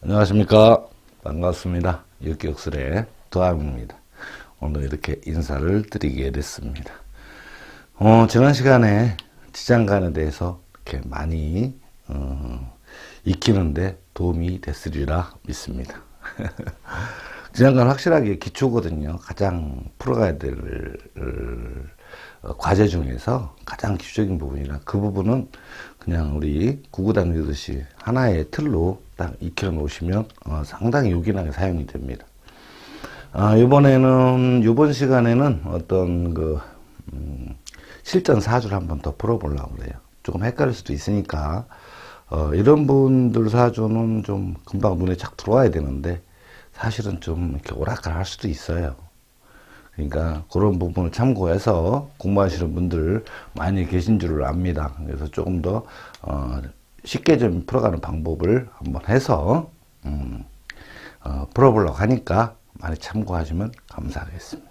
안녕하십니까. 반갑습니다. 육격술의 도함입니다. 오늘 이렇게 인사를 드리게 됐습니다. 지난 시간에 지장간에 대해서 이렇게 많이 익히는데 도움이 됐으리라 믿습니다. 지장간 확실하게 기초거든요. 가장 풀어가야 될 과제 중에서 가장 기초적인 부분이라 그 부분은 그냥 우리 구구 다니듯이 하나의 틀로 딱 익혀 놓으시면 상당히 요긴하게 사용이 됩니다. 이번 시간에는 어떤 실전 사주를 한번 더 풀어보려고 그래요. 조금 헷갈릴 수도 있으니까 이런 분들 사주는 좀 금방 눈에 착 들어와야 되는데 사실은 좀 이렇게 오락가락 할 수도 있어요. 그러니까 그런 부분을 참고해서 공부하시는 분들 많이 계신 줄을 압니다. 그래서 조금 더 쉽게 좀 풀어가는 방법을 한번 해서 풀어보려고 하니까 많이 참고하시면 감사하겠습니다.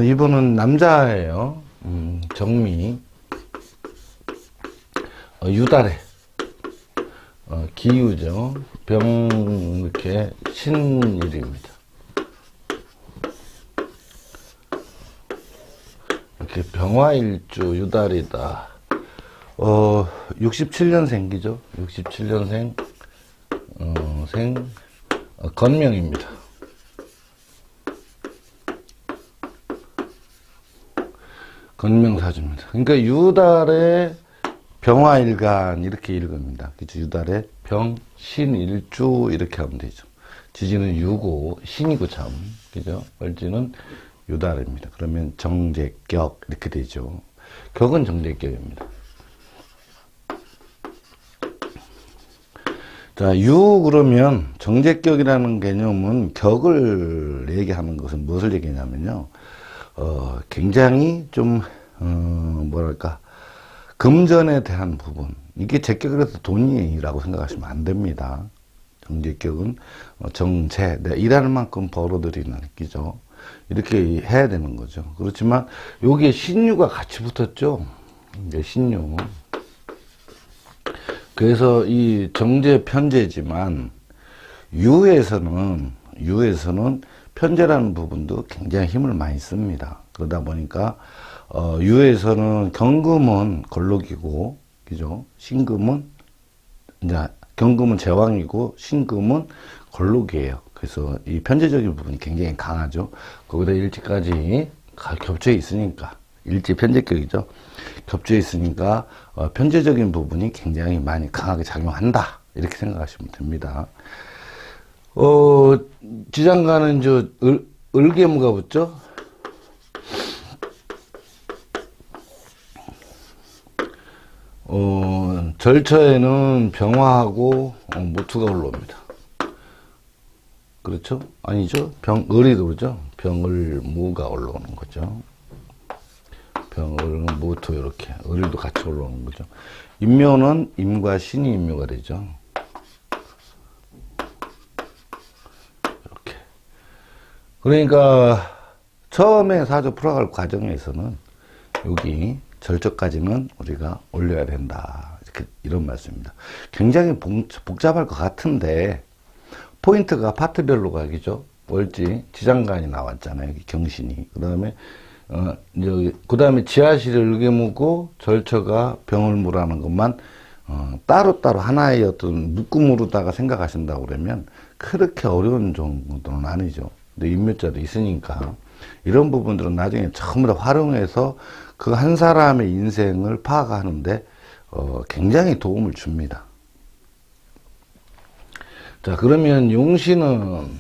이분은 남자예요. 정미, 유달해, 기유죠. 병 이렇게 신일입니다. 이렇게 병화일주 유달이다. 67년생기죠. 67년생 건명입니다. 건명사주입니다. 그러니까 유달의 병화일간 이렇게 읽습니다. 그죠? 유달의 병신일주 이렇게 하면 되죠. 지지는 유고 신이고 참 그죠? 월지는 유달입니다. 그러면 정제격 이렇게 되죠. 격은 정제격입니다. 자, 그러면 정제격이라는 개념은 격을 얘기하는 것은 무엇을 얘기하냐면요. 굉장히 좀 뭐랄까 금전에 대한 부분 이게 제격이라서 돈이라고 생각하시면 안 됩니다. 정제격은 정제 내가 일하는 만큼 벌어들이는 끼죠. 이렇게 해야 되는 거죠. 그렇지만 여기에 신유가 같이 붙었죠. 이게 신유. 그래서 이 정제 편제지만 유에서는 편제라는 부분도 굉장히 힘을 많이 씁니다. 그러다 보니까 유에서는 경금은 걸록이고 그죠? 신금은 이제 경금은 제왕이고 신금은 걸록이에요. 그래서 이 편제적인 부분이 굉장히 강하죠. 거기다 일지까지 겹쳐 있으니까 일지 편제격이죠. 겹쳐 있으니까 편제적인 부분이 굉장히 많이 강하게 작용한다. 이렇게 생각하시면 됩니다. 지장간은 을개무가 붙죠. 절처에는 병화하고 무투가 올라옵니다. 그렇죠? 아니죠? 을이 들어오죠? 병을무가 올라오는 거죠. 병을 무토 이렇게 을도 같이 올라오는 거죠. 인묘는 임과 신이 인묘가 되죠. 이렇게. 그러니까 처음에 사주 풀어갈 과정에서는 여기 절처까지는 우리가 올려야 된다. 이런 말씀입니다. 굉장히 복잡할 것 같은데 포인트가 파트별로 가기죠. 월지 지장간이 나왔잖아요. 여기 경신이. 그 다음에 지하실을 을개무고 절처가 병을무라는 것만 따로따로 하나의 어떤 묶음으로다가 생각하신다고 그러면 그렇게 어려운 정도는 아니죠. 근데 인묘자도 있으니까 이런 부분들은 나중에 전부 다 활용해서 그 한 사람의 인생을 파악하는데 굉장히 도움을 줍니다. 자, 그러면 용신은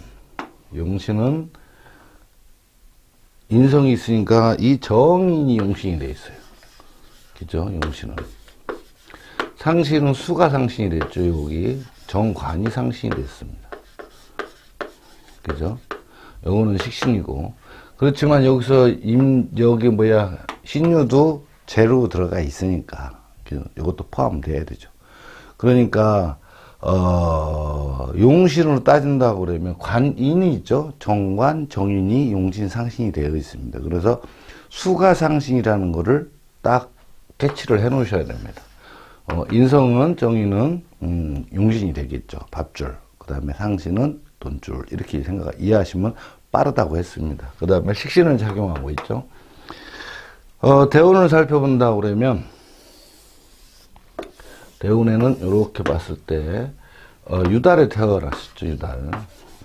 인성이 있으니까 이 정인이 용신이 돼 있어요. 그죠? 용신은. 상신은 수가 상신이 됐죠. 여기 정관이 상신이 됐습니다. 그죠? 요거는 식신이고. 그렇지만 여기서 신유도 재로 들어가 있으니까 이것도 포함돼야 되죠. 그러니까 용신으로 따진다고 그러면 관인이 있죠. 정관, 정인이 용신, 상신이 되어 있습니다. 그래서 수가 상신이라는 거를 딱 캐치를 해 놓으셔야 됩니다. 인성은, 정의는, 용신이 되겠죠. 밥줄. 그 다음에 상신은 돈줄. 이렇게 이해하시면 빠르다고 했습니다. 그 다음에 식신을 작용하고 있죠. 대운을 살펴본다 그러면, 대운에는 이렇게 봤을 때, 유달에 태어났었죠,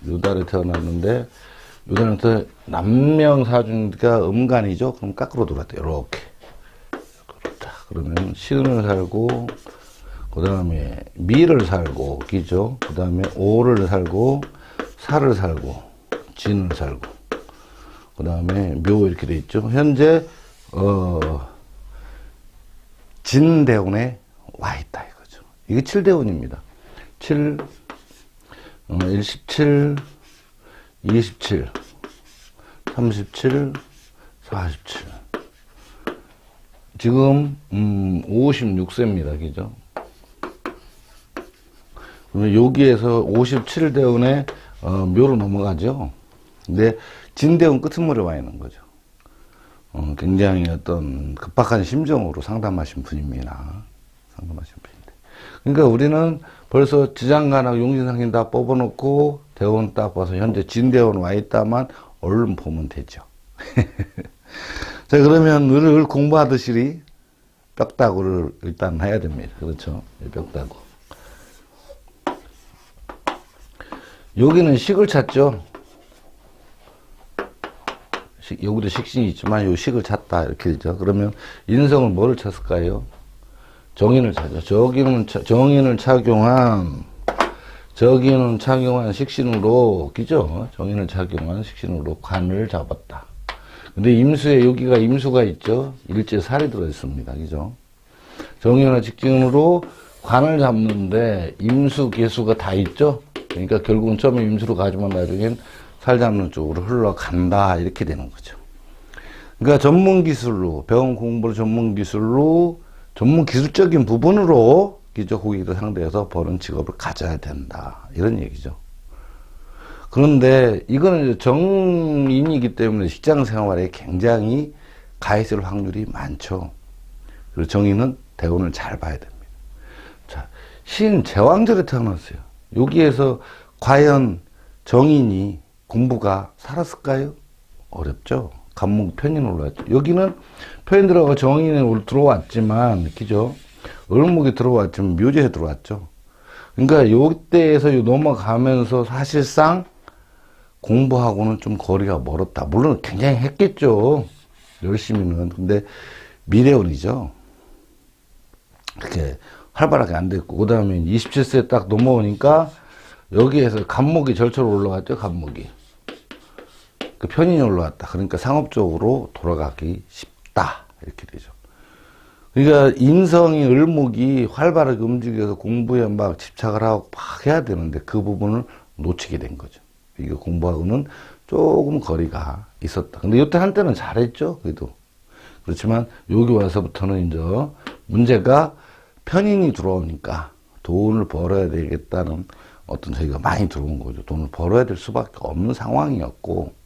유달에 태어났는데, 유달한테 남명사주니까 음간이죠? 그럼 깎으로 돌았대, 요렇게. 그렇다. 그러면 신을 살고, 그 다음에 미를 살고, 기죠? 그 다음에 오를 살고, 살을 살고, 진을 살고, 그 다음에 묘 이렇게 돼 있죠? 현재, 진대운에 와 있다 이거죠. 이게 7대운입니다. 7, 17, 27, 37, 47. 지금 56세입니다. 그죠? 그러면 여기에서 57대운에 묘로 넘어가죠. 근데 진대운 끄트머리에 와 있는 거죠. 굉장히 어떤 급박한 심정으로 상담하신 분입니다. 그러니까 우리는 벌써 지장간하고 용신상신 다 뽑아놓고 대운 딱 봐서 현재 진대운 와 있다만 얼른 보면 되죠. 자, 그러면 늘 공부하듯이 뼈다구를 일단 해야 됩니다. 그렇죠? 뼈다구. 여기는 식을 찾죠. 여기도 식신이 있지만 요 식을 찾다 이렇게 되죠. 그러면 인성은 뭐를 찾을까요? 정인을 찾죠. 정인을 착용한 식신으로, 그죠? 정인을 착용한 식신으로 관을 잡았다. 근데 임수에 여기가 임수가 있죠. 일제 살이 들어있습니다. 그죠? 정인을 직진으로 관을 잡는데 임수 개수가 다 있죠. 그러니까 결국은 처음에 임수로 가지만 나중엔 살 잡는 쪽으로 흘러간다 이렇게 되는 거죠. 그러니까 전문 기술로, 병원 공부를 전문 기술로, 전문 기술적인 부분으로 기저 고객을 상대해서 버는 직업을 가져야 된다 이런 얘기죠. 그런데 이거는 정인이기 때문에 직장 생활에 굉장히 가해질 확률이 많죠. 그리고 정인은 대운을 잘 봐야 됩니다. 자, 신 제왕절에 태어났어요. 여기에서 과연 정인이 공부가 살았을까요? 어렵죠. 간목 편인 올라왔죠. 여기는 편인 들어가 정인에 들어왔지만, 그죠? 을목이 들어왔지만 묘지에 들어왔죠. 그러니까 요때에서 넘어가면서 사실상 공부하고는 좀 거리가 멀었다. 물론 굉장히 했겠죠. 열심히는. 근데 미래운이죠. 그렇게 활발하게 안 됐고, 그 다음에 27세 딱 넘어오니까 여기에서 간목이 절초로 올라갔죠. 간목이. 그 편인이 올라왔다. 그러니까 상업적으로 돌아가기 쉽다. 이렇게 되죠. 그러니까 인성이 을목이 활발하게 움직여서 공부에 막 집착을 하고 막 해야 되는데 그 부분을 놓치게 된 거죠. 이게 공부하고는 조금 거리가 있었다. 근데 이때 한때는 잘했죠. 그래도. 그렇지만 여기 와서부터는 이제 문제가 편인이 들어오니까 돈을 벌어야 되겠다는 어떤 저희가 많이 들어온 거죠. 돈을 벌어야 될 수밖에 없는 상황이었고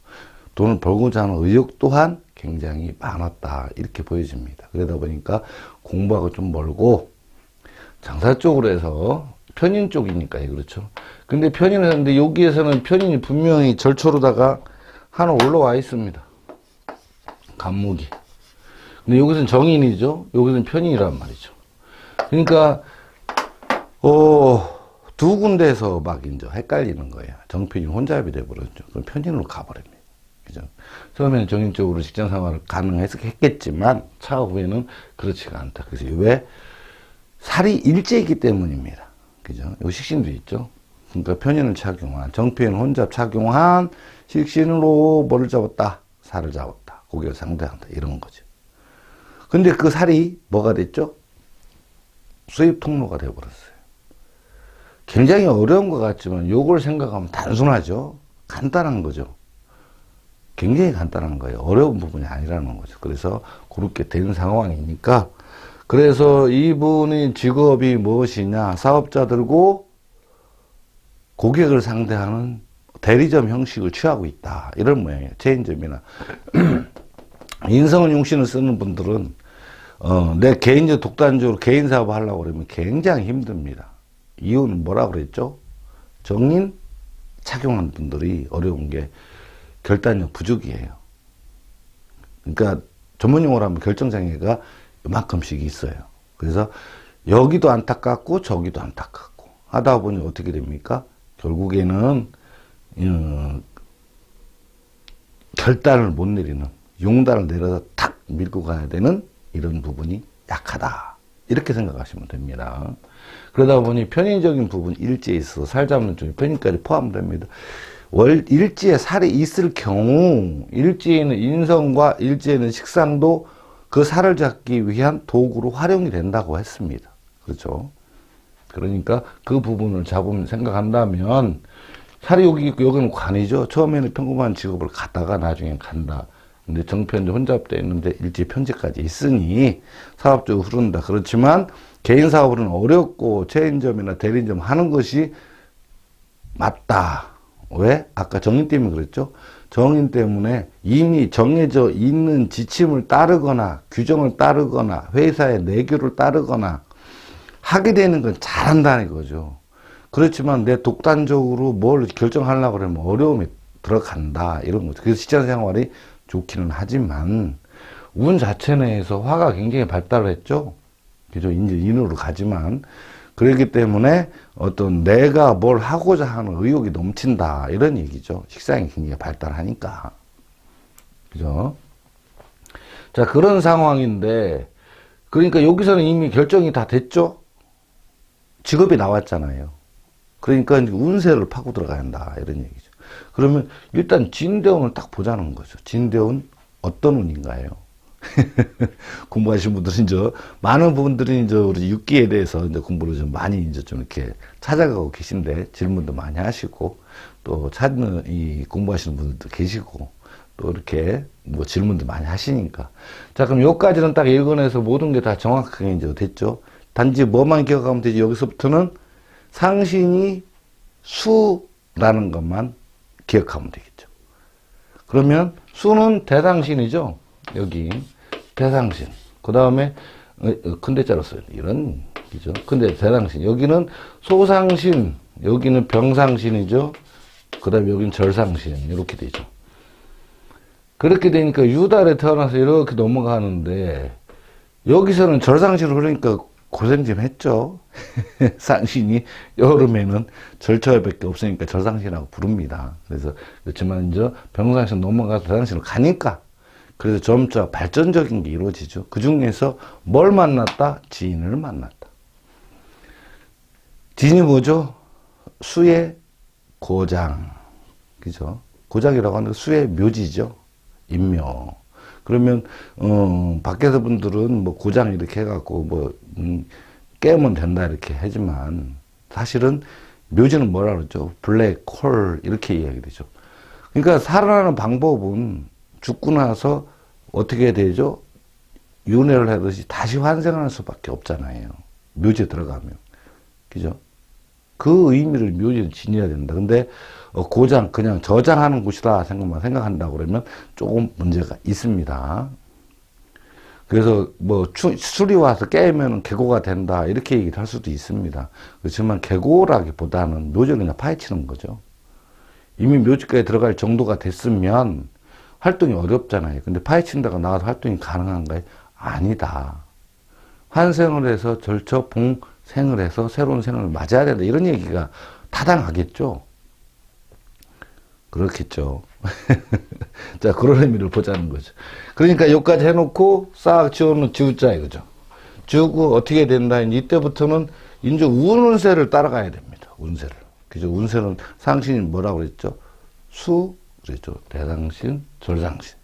돈을 벌고자 하는 의욕 또한 굉장히 많았다. 이렇게 보여집니다. 그러다 보니까 공부하고 좀 멀고 장사 쪽으로 해서 편인 쪽이니까요. 그렇죠. 근데 편인을 했는데 여기에서는 편인이 분명히 절초로다가 하나 올라와 있습니다. 간목이. 근데 여기서는 정인이죠. 여기서는 편인이란 말이죠. 그러니까 두 군데에서 막 이제 헷갈리는 거예요. 정편이 혼잡이 돼버렸죠. 그럼 편인으로 가버립니다. 그죠? 처음에는 정인 쪽으로 직장 생활을 가능했겠지만 차후에는 그렇지가 않다. 그래서 왜? 살이 일제이기 때문입니다. 그죠? 요 식신도 있죠. 그러니까 편인을 착용한, 정편 혼잡 착용한 식신으로 뭐를 잡았다? 살을 잡았다. 고객을 상대한다. 이런 거죠. 근데 그 살이 뭐가 됐죠? 수입 통로가 되어버렸어요. 굉장히 어려운 것 같지만 요걸 생각하면 단순하죠. 간단한 거죠. 굉장히 간단한 거예요. 어려운 부분이 아니라는 거죠. 그래서 그렇게 된 상황이니까 그래서 이분의 직업이 무엇이냐? 사업자들고 고객을 상대하는 대리점 형식을 취하고 있다. 이런 모양이에요. 체인점이나 인성은 용신을 쓰는 분들은 내 개인적 독단적으로 개인 사업을 하려고 그러면 굉장히 힘듭니다. 이유는 뭐라고 그랬죠? 정인 착용한 분들이 어려운 게 결단력 부족이에요. 그러니까 전문용어로 하면 결정장애가 이만큼씩 있어요. 그래서 여기도 안타깝고 저기도 안타깝고 하다 보니 어떻게 됩니까? 결국에는 결단을 못 내리는, 용단을 내려서 탁 밀고 가야 되는 이런 부분이 약하다. 이렇게 생각하시면 됩니다. 그러다 보니 편의적인 부분, 일지에 있어서 살 잡는 쪽에 편의까지 포함됩니다. 일지에 살이 있을 경우 일지에는 인성과 일지에는 식상도 그 살을 잡기 위한 도구로 활용이 된다고 했습니다. 그렇죠? 그러니까 그 부분을 잡으면 생각한다면 살이 여기 있고 여기는 관이죠. 처음에는 평범한 직업을 갖다가 나중에 간다. 근데 정편제 혼잡되어 있는데 일지 편제까지 있으니 사업적으로 흐른다. 그렇지만 개인 사업은 어렵고 체인점이나 대리점 하는 것이 맞다. 왜? 아까 정인 때문에 그랬죠. 정인 때문에 이미 정해져 있는 지침을 따르거나 규정을 따르거나 회사의 내규를 따르거나 하게 되는 건 잘한다는 거죠. 그렇지만 내 독단적으로 뭘 결정하려고 그러면 어려움이 들어간다. 이런 거죠. 그래서 직장 생활이 좋기는 하지만 운 자체 내에서 화가 굉장히 발달을 했죠. 그죠? 이제 인으로 가지만 그렇기 때문에 어떤 내가 뭘 하고자 하는 의욕이 넘친다. 이런 얘기죠. 식상이 굉장히 발달하니까. 그죠? 자, 그런 상황인데 그러니까 여기서는 이미 결정이 다 됐죠? 직업이 나왔잖아요. 그러니까 운세를 파고 들어가야 한다. 이런 얘기죠. 그러면 일단 진대운을 딱 보자는 거죠. 진대운 어떤 운인가요? 공부하신 분들은 많은 분들이 우리 육기에 대해서 공부를 좀 많이 좀 이렇게 찾아가고 계신데 질문도 많이 하시고 또 찾는 공부하시는 분들도 계시고 또 이렇게 뭐 질문도 많이 하시니까 자 그럼 여기까지는 딱 읽어내서 모든 게 다 정확하게 됐죠. 단지 뭐만 기억하면 되지 여기서부터는 상신이 수라는 것만 기억하면 되겠죠. 그러면 수는 대상신이죠. 여기 대상신. 그 다음에 큰대자로 써요. 이런 이죠. 근데 대상신. 여기는 소상신. 여기는 병상신이죠. 그 다음에 여기는 절상신. 이렇게 되죠. 그렇게 되니까 유달에 태어나서 이렇게 넘어가는데 여기서는 절상신을 그러니까 고생 좀 했죠. 상신이 여름에는 절처밖에 없으니까 절상신이라고 부릅니다. 그래서 그렇지만 병상신 넘어가서 대상신으로 가니까 그래서 점차 발전적인 게 이루어지죠. 그 중에서 뭘 만났다? 지인을 만났다. 지인이 뭐죠? 수의 고장. 그죠? 고장이라고 하는 건 수의 묘지죠. 인묘. 그러면, 밖에서 분들은 뭐 고장 이렇게 해갖고 깨면 된다 이렇게 하지만 사실은 묘지는 뭐라 그러죠? 블랙홀 이렇게 이야기 되죠. 그러니까 살아나는 방법은 죽고 나서 어떻게 되죠? 윤회를 하듯이 다시 환생할 수밖에 없잖아요. 묘지에 들어가면. 그죠? 그 의미를 묘지에 지녀야 된다. 근데 고장, 그냥 저장하는 곳이다 생각한다고 그러면 조금 문제가 있습니다. 그래서 술이 와서 깨면 계고가 된다. 이렇게 얘기를 할 수도 있습니다. 그렇지만 계고라기보다는 묘지를 그냥 파헤치는 거죠. 이미 묘지까지 들어갈 정도가 됐으면 활동이 어렵잖아요. 근데 파헤친다가 나가서 활동이 가능한가요? 아니다. 환생을 해서 절처 봉생을 해서 새로운 생을 맞아야 된다. 이런 얘기가 타당하겠죠? 그렇겠죠. 자, 그런 의미를 보자는 거죠. 그러니까 여기까지 해놓고 싹 지워놓은 지우자 이거죠. 지우고 어떻게 된다. 이때부터는 이제 운세를 따라가야 됩니다. 운세를. 그죠? 운세는 상신이 뭐라고 그랬죠? 수, 그랬죠. 대상신, 절상신,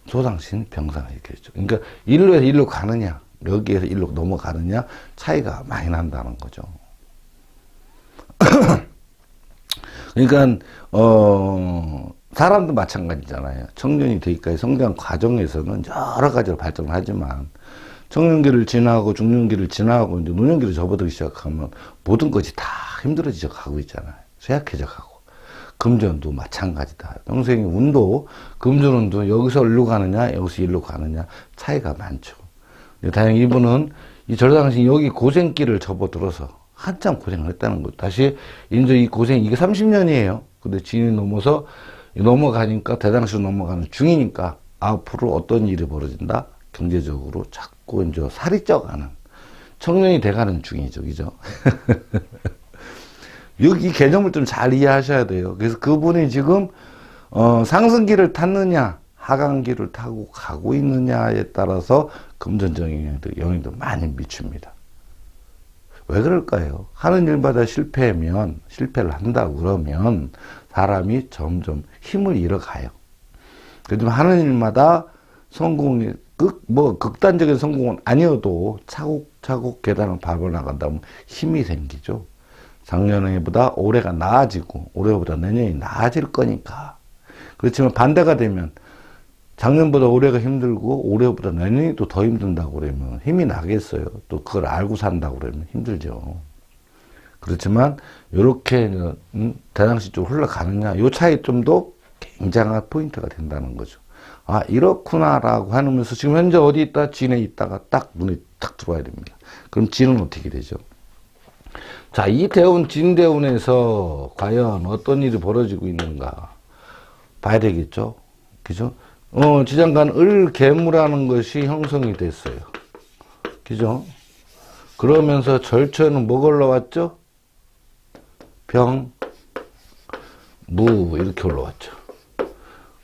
소상신, 병상신 이렇게 했죠. 그러니까 일로에서 일로 가느냐, 여기에서 일로 넘어가느냐 차이가 많이 난다는 거죠. 그러니까 사람도 마찬가지잖아요. 청년이 되기까지 성장 과정에서는 여러 가지로 발전을 하지만 청년기를 지나고 중년기를 지나고 이제 노년기를 접어들기 시작하면 모든 것이 다 힘들어져 가고 있잖아요. 쇠약해져 가고. 금전도 마찬가지다. 평생의 운도 금전운도 여기서 일로 가느냐 여기서 일로 가느냐 차이가 많죠. 다행히 이분은 이 절상신이 여기 고생길을 접어들어서 한참 고생을 했다는 거죠. 다시 이제 이 고생 이게 30년이에요. 근데 진이 넘어서 넘어가니까 대장시로 넘어가는 중이니까 앞으로 어떤 일이 벌어진다? 경제적으로 자꾸 이제 살이 쪄가는 청년이 돼가는 중이죠, 그죠? 여기 개념을 좀 잘 이해하셔야 돼요. 그래서 그분이 지금 상승기를 탔느냐, 하강기를 타고 가고 있느냐에 따라서 금전적인 영향도 많이 미칩니다. 왜 그럴까요? 하는 일마다 실패를 한다고 그러면 사람이 점점 힘을 잃어가요. 그래도 하는 일마다 성공이, 극단적인 성공은 아니어도 차곡차곡 계단을 밟아 나간다면 힘이 생기죠. 작년에보다 올해가 나아지고, 올해보다 내년이 나아질 거니까. 그렇지만 반대가 되면 작년보다 올해가 힘들고 올해보다 내년이 또 더 힘든다고 그러면 힘이 나겠어요. 또 그걸 알고 산다고 그러면 힘들죠. 그렇지만 이렇게 대장시 쪽으로 흘러가느냐, 요 차이점도 굉장한 포인트가 된다는 거죠. 아, 이렇구나라고 하면서 지금 현재 어디 있다? 진에 있다가 딱 눈에 탁 들어와야 됩니다. 그럼 진은 어떻게 되죠? 자, 이 대운, 진대운에서 과연 어떤 일이 벌어지고 있는가 봐야 되겠죠. 그죠? 지장간 을개무라는 것이 형성이 됐어요. 그죠? 그러면서 절처에는 뭐 올라왔죠? 병, 무, 이렇게 올라왔죠.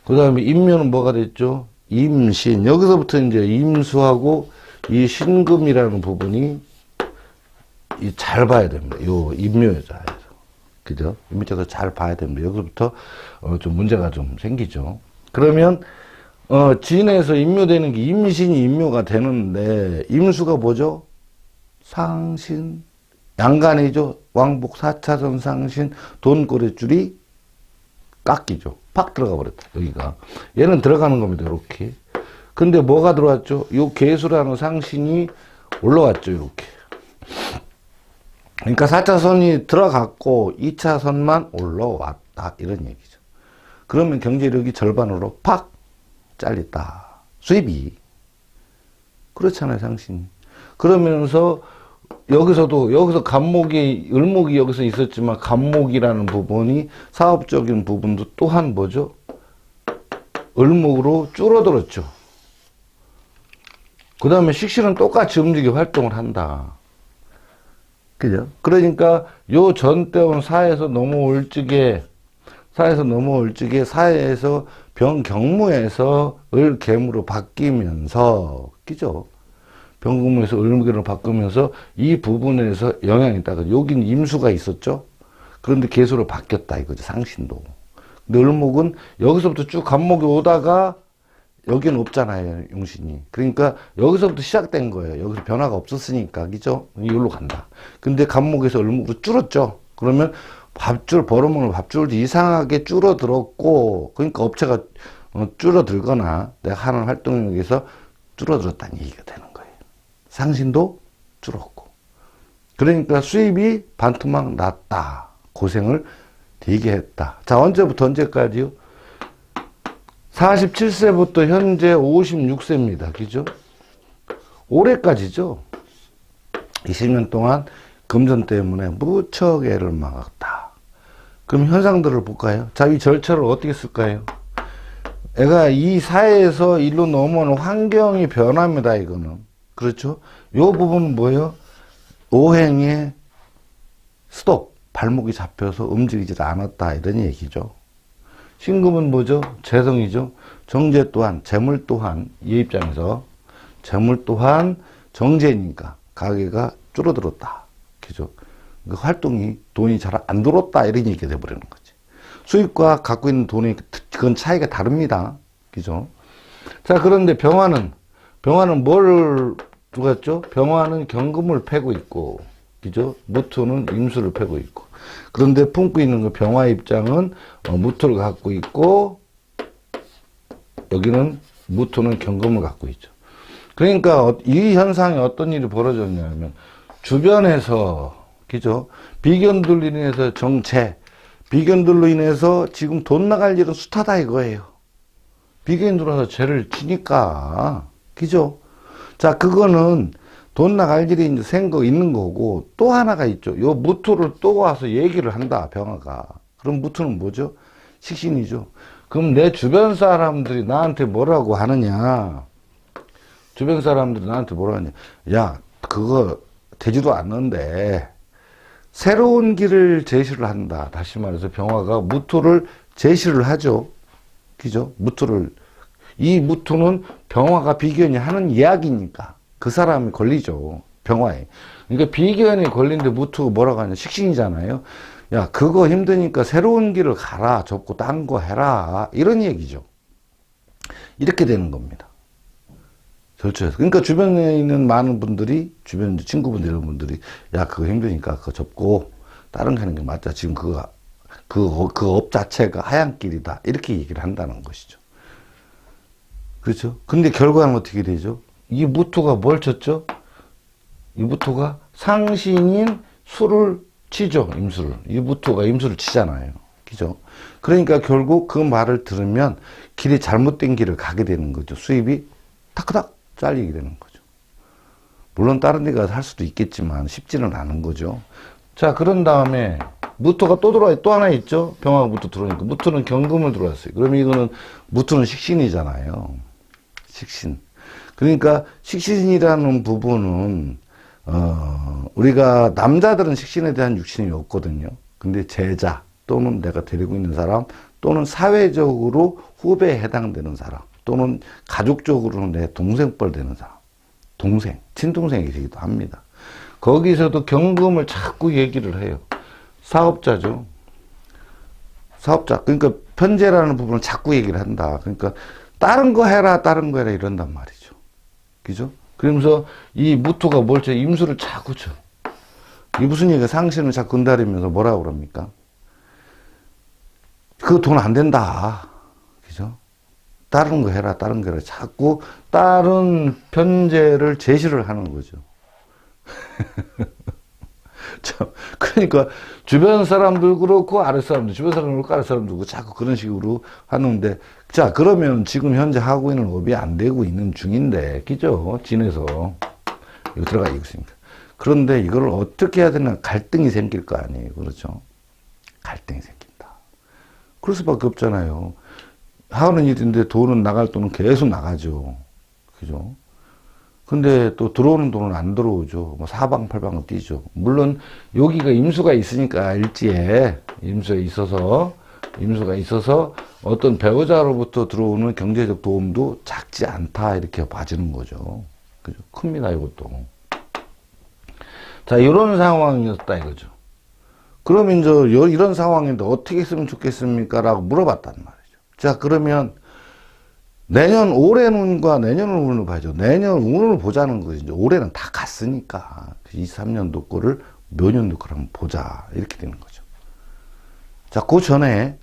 그 다음에 임묘는 뭐가 됐죠? 임신. 여기서부터 이제 임수하고 이 신금이라는 부분이 잘 봐야 됩니다. 요 임묘자에서. 그죠? 임묘자에서 잘 봐야 됩니다. 여기서부터 좀 문제가 좀 생기죠. 그러면 진에서 임묘되는 게 임신이 임묘가 되는데 임수가 뭐죠? 상신, 양간이죠. 왕복 4차선 상신, 돈거래줄이 깎이죠. 팍 들어가 버렸다. 여기가. 얘는 들어가는 겁니다. 이렇게. 근데 뭐가 들어왔죠? 요 계수라는 상신이 올라왔죠. 이렇게. 그러니까 4차선이 들어갔고 2차선만 올라왔다. 이런 얘기죠. 그러면 경제력이 절반으로 팍 잘렸다. 수입이. 그렇잖아요, 상신이. 그러면서 여기서 을목이 여기서 있었지만 간목이라는 부분이 사업적인 부분도 또한 뭐죠? 을목으로 줄어들었죠. 그 다음에 식신은 똑같이 움직여 활동을 한다. 그죠? 그러니까 요 전대원 사에서 넘어올 적에 사에서 병경무에서 을개무로 바뀌면서, 그죠? 병경무에서 을무로 바꾸면서 이 부분에서 영향이 있다가 여긴 임수가 있었죠? 그런데 계수로 바뀌었다 이거죠, 상신도. 근데 을목은 여기서부터 쭉 간목이 오다가 여기는 없잖아요, 용신이. 그러니까 여기서부터 시작된 거예요. 여기서 변화가 없었으니까, 그죠? 이걸로 간다. 근데 간목에서 을목으로 줄었죠? 그러면 벌어먹는 밥줄도 이상하게 줄어들었고, 그러니까 업체가 줄어들거나 내가 하는 활동력에서 줄어들었다는 얘기가 되는 거예요. 상신도 줄었고. 그러니까 수입이 반토막 났다. 고생을 되게 했다. 자, 언제부터 언제까지요? 47세부터 현재 56세입니다. 그죠? 올해까지죠? 20년 동안 금전 때문에 무척 애를 먹었다. 그럼 현상들을 볼까요? 자, 이 절차를 어떻게 쓸까요? 애가 이 사회에서 일로 넘어오는 환경이 변합니다, 이거는. 그렇죠? 요 부분은 뭐예요? 오행의 스톱, 발목이 잡혀서 움직이질 않았다, 이런 얘기죠. 신금은 뭐죠? 재성이죠. 정제 또한, 재물 또한, 이 입장에서 재물 또한 정제니까 가게가 줄어들었다. 그죠? 그 활동이, 돈이 잘 안 들었다, 이런 얘기가 돼버리는 거지. 수입과 갖고 있는 돈이, 그건 차이가 다릅니다. 그죠? 자, 그런데 병화는 뭘 두었죠? 병화는 경금을 패고 있고, 그죠? 무토는 임수를 패고 있고. 그런데 품고 있는 그 병화 입장은 무토를 갖고 있고, 여기는 무토는 경금을 갖고 있죠. 그러니까 이 현상이 어떤 일이 벌어졌냐면, 주변에서, 그죠? 비견들로 인해서 비견들로 인해서 지금 돈 나갈 일은 숱하다 이거예요. 비견 들어와서 죄를 지니까, 그죠? 자, 그거는 돈 나갈 일이 이제 생거 있는 거고, 또 하나가 있죠. 요 무토를 또 와서 얘기를 한다, 병화가. 그럼 무토는 뭐죠? 식신이죠. 그럼 내 주변 사람들이 나한테 뭐라고 하느냐? 주변 사람들이 나한테 뭐라고 하냐? 야, 그거 되지도 않는데, 새로운 길을 제시를 한다. 다시 말해서 병화가 무토를 제시를 하죠. 그죠? 이 무토는 병화가 비견이 하는 이야기니까 그 사람이 걸리죠. 병화에. 그러니까 비견이 걸린데 무토가 뭐라고 하냐? 식신이잖아요. 야, 그거 힘드니까 새로운 길을 가라. 접고 딴 거 해라. 이런 얘기죠. 이렇게 되는 겁니다. 절초해서. 그러니까 주변에 있는 많은 분들이, 주변 친구분들, 이런 분들이, 야, 그거 힘드니까 그거 접고 다른 거 하는 게 맞다. 지금 그 업 자체가 하얀 길이다. 이렇게 얘기를 한다는 것이죠. 그렇죠? 근데 결과는 어떻게 되죠? 이 무토가 뭘 쳤죠? 이 무토가 상신인 수를 치죠. 임수를. 이 무토가 임수를 치잖아요. 그죠? 그러니까 결국 그 말을 들으면 길이 잘못된 길을 가게 되는 거죠. 수입이 타크닥 잘리게 되는 거죠. 물론 다른 데 가서 할 수도 있겠지만 쉽지는 않은 거죠. 자, 그런 다음에 무토가 또 들어와요. 또 하나 있죠. 병화가 무토 들어오니까. 무토는 경금을 들어왔어요. 그러면 이거는 무토는 식신이잖아요. 식신. 그러니까 식신이라는 부분은 우리가 남자들은 식신에 대한 육신이 없거든요. 근데 제자 또는 내가 데리고 있는 사람 또는 사회적으로 후배에 해당되는 사람 또는 가족적으로는 내 동생뻘 되는 사람, 동생, 친동생이 되기도 합니다. 거기서도 경금을 자꾸 얘기를 해요. 사업자죠. 사업자. 그러니까 편재라는 부분을 자꾸 얘기를 한다. 그러니까 다른 거 해라, 다른 거 해라 이런단 말이죠. 그죠? 그러면서 이 무토가 뭘 쳐? 임수를 자꾸 쳐. 이게 무슨 얘기가 상신을 자꾸 건드리면서 뭐라고 그럽니까? 그거 돈 안 된다. 그죠? 다른 거 해라, 다른 거 해라. 자꾸 다른 편제를 제시를 하는 거죠. 그러니까 주변 사람들 그렇고 아랫 사람들, 주변 사람들 그렇고 아랫 사람들 그렇고 자꾸 그런 식으로 하는데, 자, 그러면 지금 현재 하고 있는 업이 안 되고 있는 중인데, 그죠? 진에서 이거 들어가 있습니다. 그런데 이걸 어떻게 해야 되나 갈등이 생길 거 아니에요. 그렇죠? 갈등이 생긴다. 그럴 수밖에 없잖아요. 하는 일인데 돈은 나갈 돈은 계속 나가죠. 그죠? 근데 또 들어오는 돈은 안 들어오죠. 뭐 사방팔방은 뛰죠. 물론 여기가 임수가 있으니까 일지에 임수가 있어서 어떤 배우자로부터 들어오는 경제적 도움도 작지 않다 이렇게 봐지는 거죠. 그죠? 큽니다 이것도. 자, 이런 상황이었다 이거죠. 그러면 이제 이런 상황인데 어떻게 했으면 좋겠습니까? 라고 물어봤단 말이죠. 자, 그러면 내년 올해 운과 내년 운을 봐야죠. 내년 운을 보자는 거지. 이제 올해는 다 갔으니까 23년도 거를 묘년도 거를 한번 보자 이렇게 되는 거죠. 자, 그 전에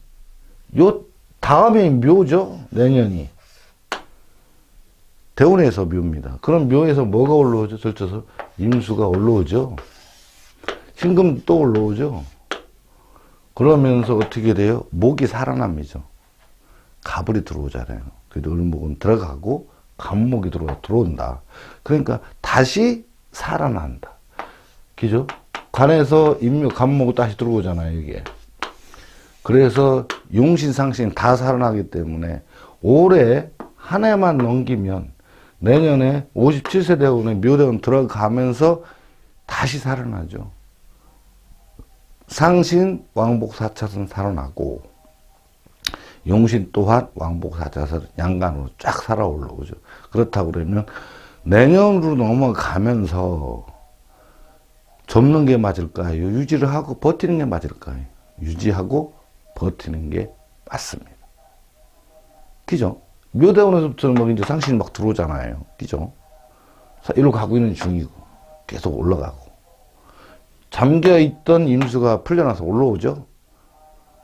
요 다음에 묘죠. 내년이 대운에서 묘입니다. 그럼 묘에서 뭐가 올라오죠? 절쳐서 임수가 올라오죠. 신금 또 올라오죠. 그러면서 어떻게 돼요? 목이 살아남이죠. 가불이 들어오잖아요. 그래도 을목은 들어가고 간목이 들어온다. 그러니까 다시 살아난다. 그죠? 간에서 임묘, 간목이 다시 들어오잖아요, 이게. 그래서 용신, 상신 다 살아나기 때문에 올해 한 해만 넘기면 내년에 57세 대운에 묘대운 들어가면서 다시 살아나죠. 상신, 왕복 4차선 살아나고 용신 또한 왕복 4차선 양간으로 쫙 살아 올라오죠. 그렇다고 그러면 내년으로 넘어가면서 접는 게 맞을까요? 유지를 하고 버티는 게 맞을까요? 유지하고 버티는 게 맞습니다. 그죠? 묘대원에서부터는 막 이제 상신이 막 들어오잖아요. 그죠? 이리로 가고 있는 중이고, 계속 올라가고. 잠겨있던 임수가 풀려나서 올라오죠?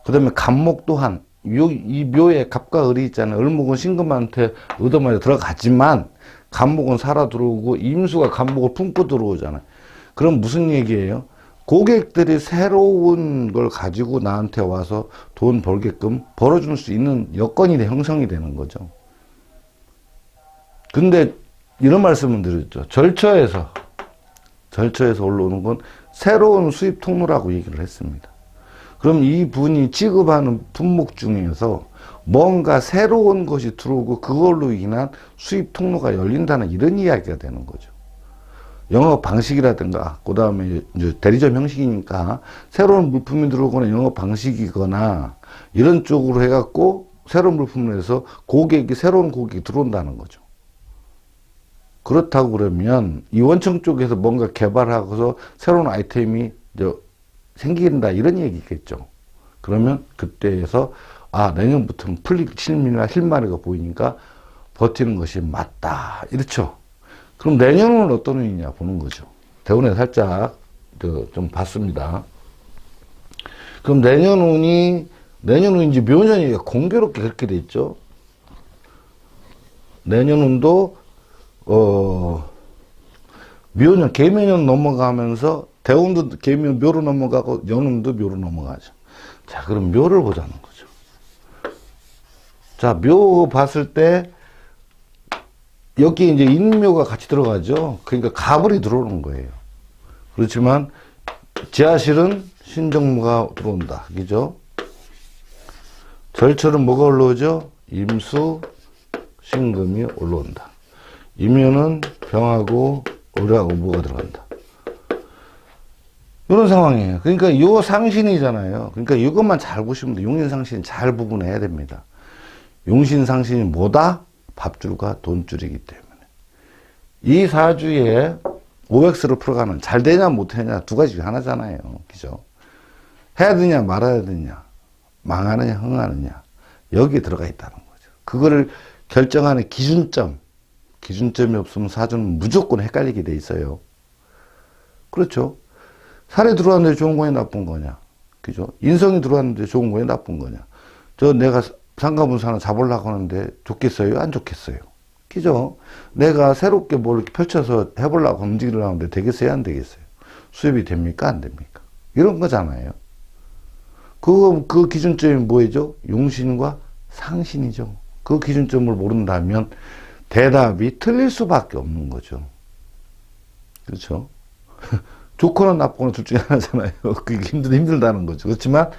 그 다음에 간목 또한, 이 묘에 갑과 을이 있잖아요. 을목은 신금한테 얻어맞아 들어가지만, 간목은 살아 들어오고, 임수가 간목을 품고 들어오잖아요. 그럼 무슨 얘기예요? 고객들이 새로운 걸 가지고 나한테 와서 돈 벌게끔 벌어줄 수 있는 여건이 형성이 되는 거죠. 근데 이런 말씀을 드렸죠. 절처에서 올라오는 건 새로운 수입 통로라고 얘기를 했습니다. 그럼 이 분이 지급하는 품목 중에서 뭔가 새로운 것이 들어오고 그걸로 인한 수입 통로가 열린다는 이런 이야기가 되는 거죠. 영업 방식이라든가, 그 다음에 이제 대리점 형식이니까 새로운 물품이 들어오거나 영업 방식이거나 이런 쪽으로 해갖고 새로운 물품을 해서 새로운 고객이 들어온다는 거죠. 그렇다고 그러면 이 원청 쪽에서 뭔가 개발하고서 새로운 아이템이 생긴다 이런 얘기겠죠. 그러면 그때에서 내년부터는 풀릴 실마리가 보이니까 버티는 것이 맞다 이렇죠. 그럼 내년은 어떤 운이냐 보는 거죠. 대운에 살짝 좀 봤습니다. 그럼 내년은 이제 묘년이 공교롭게 그렇게 돼 있죠. 내년운도 묘년 개묘년 넘어가면서 대운도 묘로 넘어가고 연운도 묘로 넘어가죠. 자, 그럼 묘를 보자는 거죠. 자, 묘 봤을 때 여기 이제 인묘가 같이 들어가죠. 그러니까 가불이 들어오는 거예요. 그렇지만 지하실은 신정무가 들어온다. 그죠? 절철은 뭐가 올라오죠? 임수, 신금이 올라온다. 임묘는 병하고 오류하고 무가 들어간다. 이런 상황이에요. 그러니까 요 상신이잖아요. 그러니까 이것만 잘 보시면 돼요. 용신상신 잘 구분해야 됩니다. 용신상신이 뭐다? 밥줄과 돈줄이기 때문에. 이 사주에 OX를 풀어가는 잘 되냐 못되냐 두 가지 중에 하나잖아요. 그죠? 해야 되냐 말아야 되냐, 망하느냐 흥하느냐, 여기에 들어가 있다는 거죠. 그거를 결정하는 기준점이 없으면 사주는 무조건 헷갈리게 돼 있어요. 그렇죠? 살이 들어왔는데 좋은 거냐 나쁜 거냐, 그죠? 인성이 들어왔는데 좋은 거냐 나쁜 거냐. 내가 상가분수 하나 잡으려고 하는데 좋겠어요 안 좋겠어요, 그죠? 내가 새롭게 뭘 펼쳐서 해보려고 움직이려고 하는데 되겠어요 안 되겠어요? 수입이 됩니까 안 됩니까? 이런 거잖아요. 그 기준점이 뭐죠? 용신과 상신이죠. 그 기준점을 모른다면 대답이 틀릴 수밖에 없는 거죠. 그렇죠? 좋거나 나쁘거나 둘 중에 하나잖아요. 그게 힘들다는 거죠. 그렇지만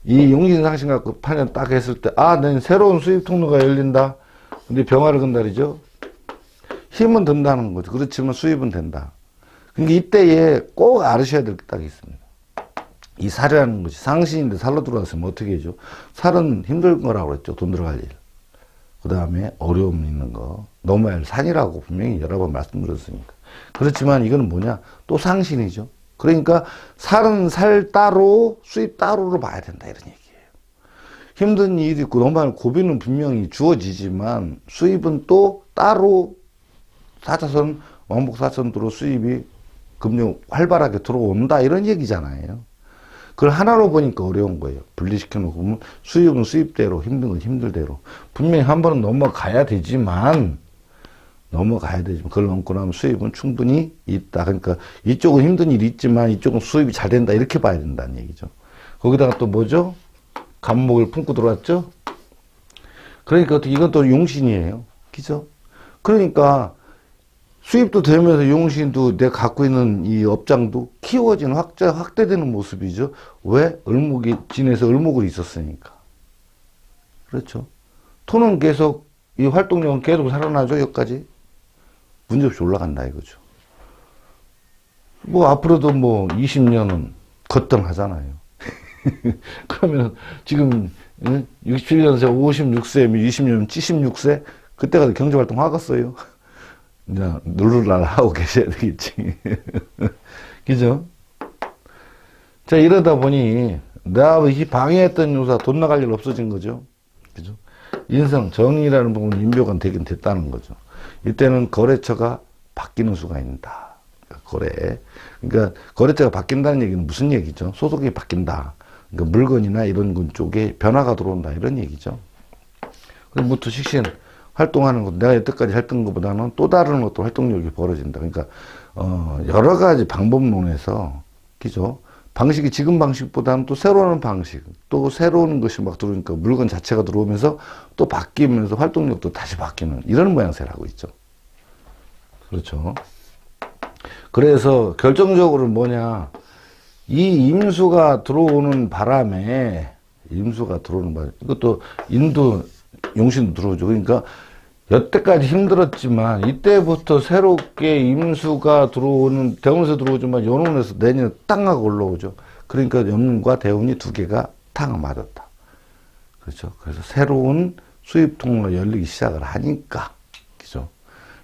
이 용신 상신 갖고 판을 딱 했을 때 난 새로운 수입 통로가 열린다. 근데 병화를 건달이죠. 힘은 든다는 거죠. 그렇지만 수입은 된다. 그러니까 이때에 꼭 알으셔야 될 게 딱 있습니다. 이 살이라는 것이 상신인데 살로 들어왔으면 어떻게 해죠? 살은 힘든 거라고 그랬죠. 돈 들어갈 일. 그 다음에 어려움 있는 거. 넘어야 할 산이라고 분명히 여러 번 말씀드렸으니까. 그렇지만 이거는 뭐냐? 또 상신이죠. 그러니까 살은 살 따로 수입 따로로 봐야 된다 이런 얘기예요. 힘든 일이 있고 넘어갈 고비는 분명히 주어지지만 수입은 또 따로 사차선 왕복사선으로 수입이 금융 활발하게 들어온다 이런 얘기잖아요. 그걸 하나로 보니까 어려운 거예요. 분리시켜 놓고 보면 수입은 수입대로 힘든 건 힘들대로 분명히 한 번은 넘어가야 되지만 그걸 넘고 나면 수입은 충분히 있다. 그러니까 이쪽은 힘든 일이 있지만 이쪽은 수입이 잘 된다 이렇게 봐야 된다는 얘기죠. 거기다가 또 뭐죠? 간목을 품고 들어왔죠? 그러니까 어떻게 이건 또 용신이에요. 그죠? 그러니까 수입도 되면서 용신도 내가 갖고 있는 이 업장도 키워지는 확대되는 모습이죠. 왜? 진에서 을목을 있었으니까. 그렇죠. 토는 계속, 이 활동력은 계속 살아나죠, 여기까지. 문제없이 올라간다, 이거죠. 앞으로도 20년은 거뜬하잖아요. 그러면 지금 67년생 56세, 20년 76세? 그때가 경제활동 하겠어요? 이제 누르랄 하고 계셔야 되겠지. 그죠? 자, 이러다 보니 내가 방해했던 요소가 돈 나갈 일 없어진 거죠. 그죠? 인성, 정의라는 부분 인묘가 되긴 됐다는 거죠. 이때는 거래처가 바뀌는 수가 있다. 그러니까 거래처가 바뀐다는 얘기는 무슨 얘기죠? 소속이 바뀐다. 그러니까 물건이나 이런 것 쪽에 변화가 들어온다. 이런 얘기죠. 무토 식신 활동하는 것, 내가 여태까지 했던 것보다는 또 다른 어떤 활동력이 벌어진다. 그러니까, 여러 가지 방법론에서, 그죠? 방식이 지금 방식보다는 또 새로운 방식, 또 새로운 것이 막 들어오니까 물건 자체가 들어오면서 또 바뀌면서 활동력도 다시 바뀌는 이런 모양새를 하고 있죠. 그렇죠. 그래서 결정적으로 뭐냐, 이 임수가 들어오는 바람에, 이것도 인도 용신도 들어오죠. 그러니까 여태까지 힘들었지만 이때부터 새롭게 임수가 들어오는, 대운에서 들어오지만 연운에서 내년에 땅하고 올라오죠. 그러니까 연운과 대운이 두 개가 탕 맞았다. 그렇죠. 그래서 새로운 수입 통로가 열리기 시작을 하니까, 그죠.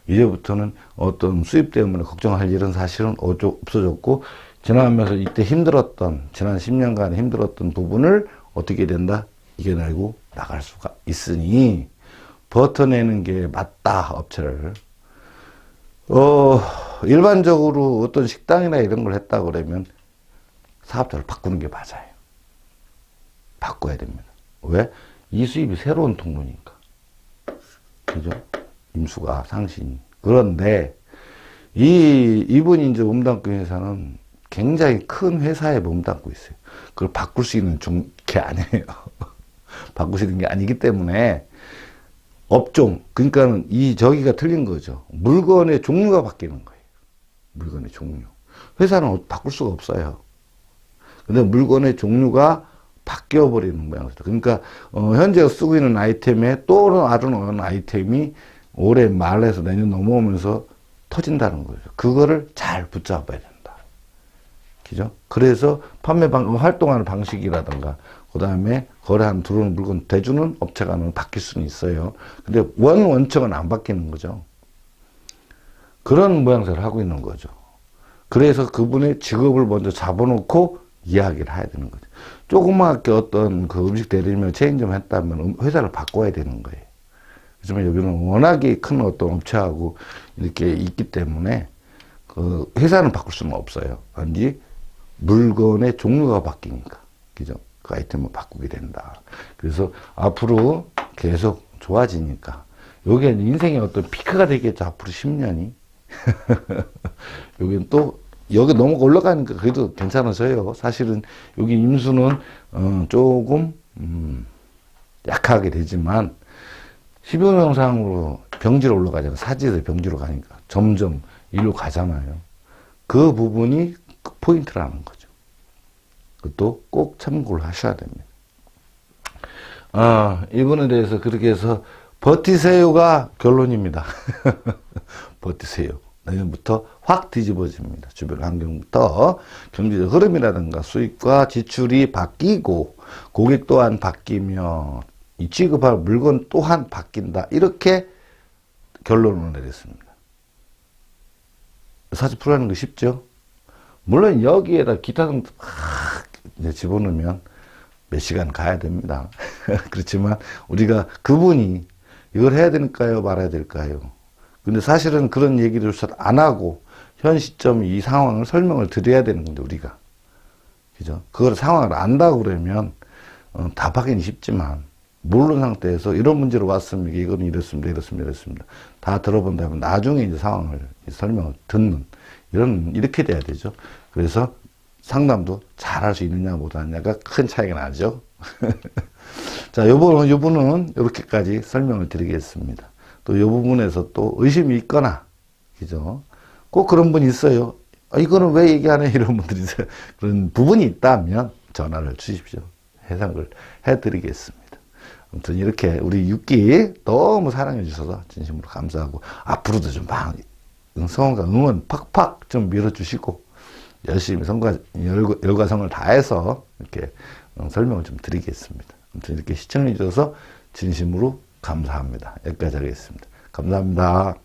이제부터는 어떤 수입 때문에 걱정할 일은 사실은 없어졌고, 지나가면서 이때 힘들었던, 지난 10년간 힘들었던 부분을 어떻게 된다? 이겨내고 나갈 수가 있으니, 버텨내는 게 맞다, 업체를. 일반적으로 어떤 식당이나 이런 걸 했다 그러면 사업자를 바꾸는 게 맞아요. 바꿔야 됩니다. 왜? 이 수입이 새로운 통로니까. 그죠? 임수가 상신이. 그런데, 이분이 이제 몸담고 회사는 굉장히 큰 회사에 몸담고 있어요. 그걸 바꿀 수 있는 게 아니에요. 바꿀 수 있는 게 아니기 때문에, 업종, 그러니까는 저기가 틀린 거죠. 물건의 종류가 바뀌는 거예요. 물건의 종류. 회사는 바꿀 수가 없어요. 근데 물건의 종류가 바뀌어버리는 모양이죠. 그러니까, 현재 쓰고 있는 아이템에 또 다른 아이템이 올해 말에서 내년 넘어오면서 터진다는 거죠. 그거를 잘 붙잡아야 된다. 그죠? 그래서 활동하는 방식이라든가, 그 다음에 거래하는 들어오는 물건 대주는 업체가 바뀔 수는 있어요. 근데 원칙은 안 바뀌는 거죠. 그런 모양새를 하고 있는 거죠. 그래서 그분의 직업을 먼저 잡아놓고 이야기를 해야 되는 거죠. 조그맣게 어떤 그 음식 대리점 체인점 했다면 회사를 바꿔야 되는 거예요. 하지만 여기는 워낙에 큰 어떤 업체하고 이렇게 있기 때문에 그 회사는 바꿀 수는 없어요. 단지 물건의 종류가 바뀌니까. 그죠? 그 아이템을 바꾸게 된다. 그래서 앞으로 계속 좋아지니까. 요게 인생의 어떤 피크가 되겠죠. 앞으로 10년이. 여기는 또, 여기 너무 올라가니까 그래도 괜찮아져요. 사실은 여기 임수는, 조금, 약하게 되지만, 12명상으로 병지로 올라가잖아요. 사지에서 병지로 가니까. 점점 일로 가잖아요. 그 부분이 포인트라는 거죠. 그것도 꼭 참고를 하셔야 됩니다. 이분에 대해서 그렇게 해서 버티세요가 결론입니다. 버티세요. 내년부터 확 뒤집어집니다. 주변 환경부터 경제적 흐름이라든가 수입과 지출이 바뀌고 고객 또한 바뀌며 이 취급할 물건 또한 바뀐다. 이렇게 결론을 내렸습니다. 사실 풀어내는 거 쉽죠? 물론 여기에다 기타 등등 이제 집어넣으면 몇 시간 가야 됩니다. 그렇지만 우리가 그분이 이걸 해야 될까요? 말아야 될까요? 근데 사실은 그런 얘기를 안 하고 현 시점 이 상황을 설명을 드려야 되는 건데 우리가. 그죠? 그걸 상황을 안다고 그러면 답하기는 쉽지만 모르는 상태에서 이런 문제로 왔습니다. 이건 이렇습니다. 다 들어본 다음에 나중에 이제 상황을 설명을 듣는 이렇게 돼야 되죠. 그래서 상담도 잘할 수 있느냐 못하느냐가 큰 차이가 나죠. 자, 요분은 이렇게까지 설명을 드리겠습니다. 또 요 부분에서 또 의심이 있거나, 그죠? 꼭 그런 분이 있어요. 이거는 왜 얘기 안 해? 이런 분들이 있어요. 그런 부분이 있다면 전화를 주십시오. 해석을 해드리겠습니다. 아무튼 이렇게 우리 6기 너무 사랑해 주셔서 진심으로 감사하고 앞으로도 좀 성원과 응원 팍팍 좀 밀어주시고 열심히 열과성을 다해서 이렇게 설명을 좀 드리겠습니다. 아무튼 이렇게 시청해 주셔서 진심으로 감사합니다. 여기까지 하겠습니다. 감사합니다.